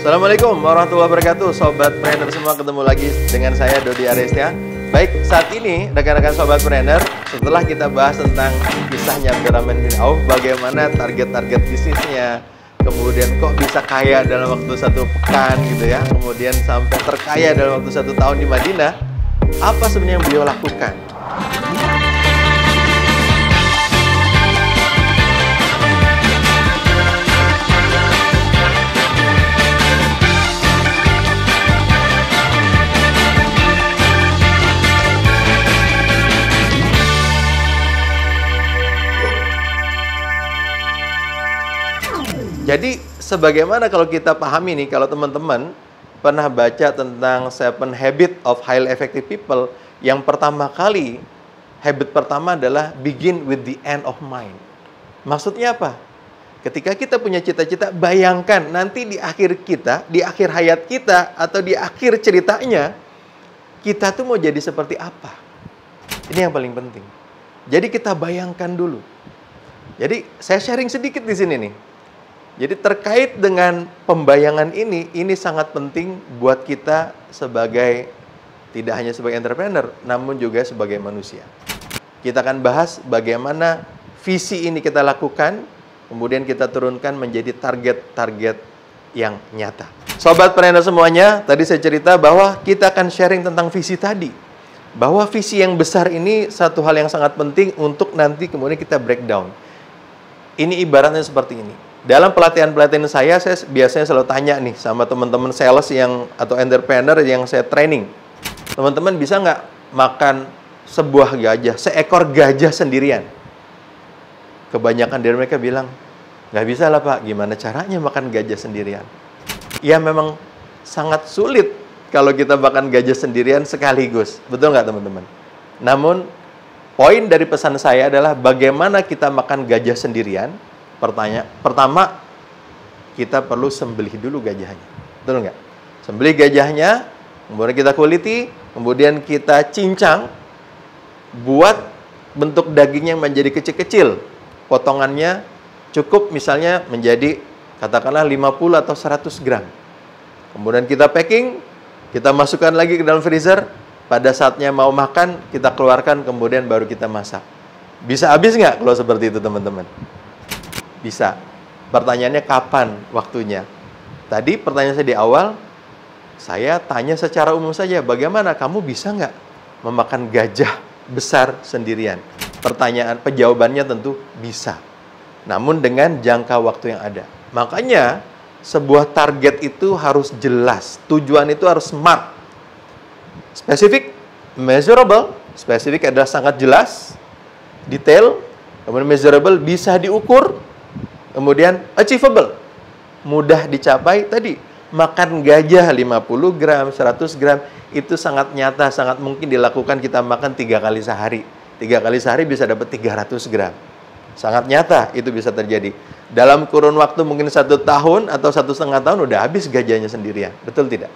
Assalamualaikum warahmatullahi wabarakatuh. Sobat Planner semua, ketemu lagi dengan saya Dodi Arestia. Baik, saat ini rekan-rekan Sobat Planner, setelah kita bahas tentang kisahnya Abdurrahman bin Auf, bagaimana target-target bisnisnya, kemudian kok bisa kaya dalam waktu 1 pekan gitu ya, kemudian sampai terkaya dalam waktu 1 tahun di Madinah, apa sebenarnya yang beliau lakukan? Jadi, sebagaimana kalau kita pahami nih, kalau teman-teman pernah baca tentang 7 Habits of Highly Effective People, yang pertama kali, habit pertama adalah begin with the end of mind. Maksudnya apa? Ketika kita punya cita-cita, bayangkan nanti di akhir kita, di akhir hayat kita, atau di akhir ceritanya, kita tuh mau jadi seperti apa? Ini yang paling penting. Jadi kita bayangkan dulu. Jadi saya sharing sedikit di sini nih. Jadi terkait dengan pembayangan ini sangat penting buat kita sebagai, tidak hanya sebagai entrepreneur, namun juga sebagai manusia. Kita akan bahas bagaimana visi ini kita lakukan, kemudian kita turunkan menjadi target-target yang nyata. Sobat Planner semuanya, tadi saya cerita bahwa kita akan sharing tentang visi tadi. Bahwa visi yang besar ini satu hal yang sangat penting untuk nanti kemudian kita breakdown. Ini ibaratnya seperti ini. Dalam pelatihan-pelatihan saya biasanya selalu tanya nih sama teman-teman sales atau entrepreneur yang saya training. Teman-teman bisa nggak makan sebuah gajah, seekor gajah sendirian? Kebanyakan dari mereka bilang, nggak bisa lah Pak, gimana caranya makan gajah sendirian? Ya memang sangat sulit kalau kita makan gajah sendirian sekaligus. Betul nggak teman-teman? Namun, poin dari pesan saya adalah bagaimana kita makan gajah sendirian. Pertama, kita perlu sembelih dulu gajahnya. Betul nggak? Sembelih gajahnya, kemudian kita kuliti, kemudian kita cincang, buat bentuk dagingnya menjadi kecil-kecil. Potongannya cukup misalnya menjadi, katakanlah 50 atau 100 gram. Kemudian kita packing, kita masukkan lagi ke dalam freezer, pada saatnya mau makan, kita keluarkan, kemudian baru kita masak. Bisa habis nggak kalau seperti itu teman-teman? Bisa. Pertanyaannya kapan waktunya? Tadi pertanyaan saya di awal, saya tanya secara umum saja, bagaimana kamu bisa nggak memakan gajah besar sendirian? Jawabannya tentu bisa. Namun dengan jangka waktu yang ada. Makanya, sebuah target itu harus jelas. Tujuan itu harus smart. Spesifik, measurable. Spesifik adalah sangat jelas, detail. Kemudian measurable, bisa diukur. Kemudian achievable, mudah dicapai. Tadi, makan gajah 50 gram, 100 gram, itu sangat nyata, sangat mungkin dilakukan. Kita makan 3 kali sehari. 3 kali sehari bisa dapat 300 gram. Sangat nyata, itu bisa terjadi. Dalam kurun waktu mungkin 1 tahun atau 1,5 tahun, udah habis gajahnya sendirian. Betul tidak?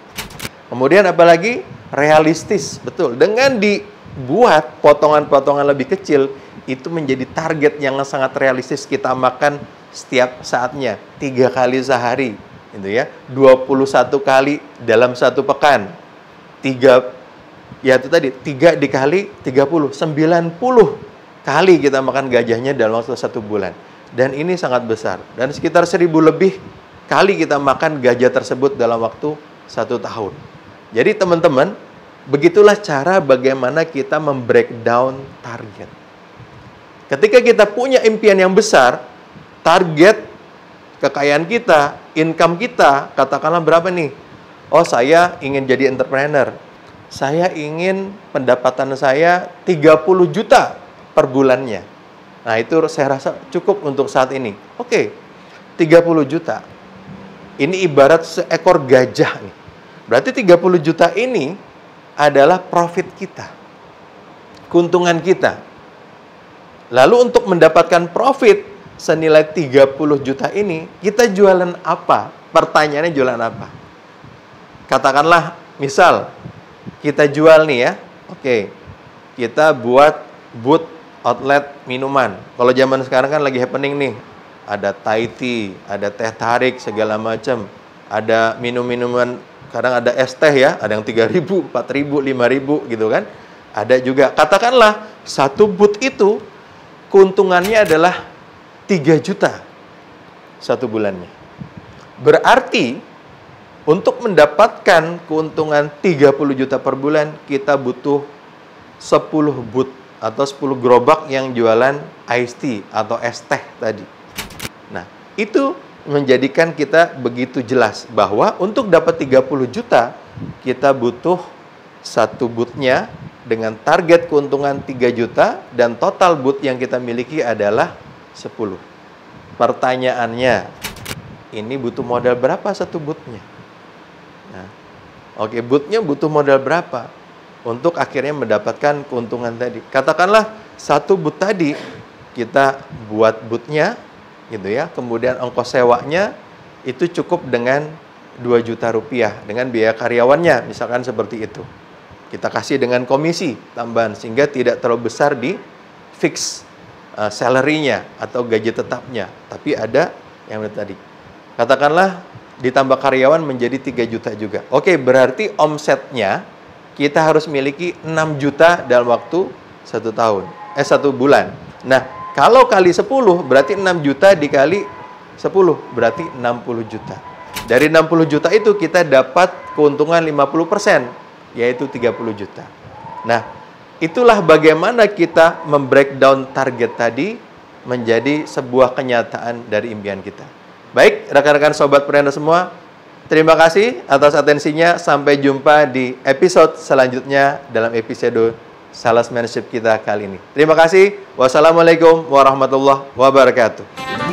Kemudian apalagi realistis, betul. Dengan dibuat potongan-potongan lebih kecil, itu menjadi target yang sangat realistis. Kita makan setiap saatnya, 3 kali sehari, gitu ya, 21 kali dalam 1 pekan, 3 dikali 30, 90 kali kita makan gajahnya dalam waktu 1 bulan. Dan ini sangat besar. Dan sekitar 1000 lebih kali kita makan gajah tersebut dalam waktu 1 tahun. Jadi teman-teman, begitulah cara bagaimana kita membreakdown target. Ketika kita punya impian yang besar, target kekayaan kita, income kita, katakanlah berapa nih? Oh, saya ingin jadi entrepreneur. Saya ingin pendapatan saya 30 juta per bulannya. Nah, itu saya rasa cukup untuk saat ini. Oke, 30 juta. Ini ibarat seekor gajah nih. Berarti 30 juta ini adalah profit kita. Keuntungan kita. Lalu untuk mendapatkan profit senilai 30 juta ini, kita jualan apa? Pertanyaannya jualan apa? Katakanlah, misal, kita jual nih ya, oke, kita buat booth outlet minuman. Kalau zaman sekarang kan lagi happening nih, ada Thai tea, ada teh tarik, segala macam. ada minum-minuman, kadang ada es teh ya, ada yang 3.000, 4.000, 5.000 gitu kan. Ada juga, katakanlah satu booth itu keuntungannya adalah 3 juta satu bulannya. Berarti untuk mendapatkan keuntungan 30 juta per bulan, kita butuh 10 booth atau 10 gerobak yang jualan iced tea atau es teh tadi. Nah, itu menjadikan kita begitu jelas bahwa untuk dapat 30 juta, kita butuh satu booth-nya dengan target keuntungan 3 juta dan total booth yang kita miliki adalah 10. Pertanyaannya, ini butuh modal berapa satu booth-nya? Nah, oke, booth-nya butuh modal berapa untuk akhirnya mendapatkan keuntungan tadi? Katakanlah satu booth tadi kita buat booth-nya gitu ya, kemudian ongkos sewanya itu cukup dengan 2 juta rupiah dengan biaya karyawannya, misalkan seperti itu. Kita kasih dengan komisi tambahan sehingga tidak terlalu besar di fix salary-nya atau gaji tetapnya, tapi ada yang tadi. Katakanlah ditambah karyawan menjadi 3 juta juga. Oke, berarti omsetnya kita harus miliki 6 juta dalam waktu 1 bulan. Nah, kalau kali 10 berarti 6 juta dikali 10 berarti 60 juta. Dari 60 juta itu kita dapat keuntungan 50%, yaitu 30 juta. Nah, itulah bagaimana kita membreakdown target tadi menjadi sebuah kenyataan dari impian kita. Baik, rekan-rekan sobat Prenda semua, terima kasih atas atensinya. Sampai jumpa di episode selanjutnya dalam episode Salesmanship kita kali ini. Terima kasih. Wassalamualaikum warahmatullahi wabarakatuh.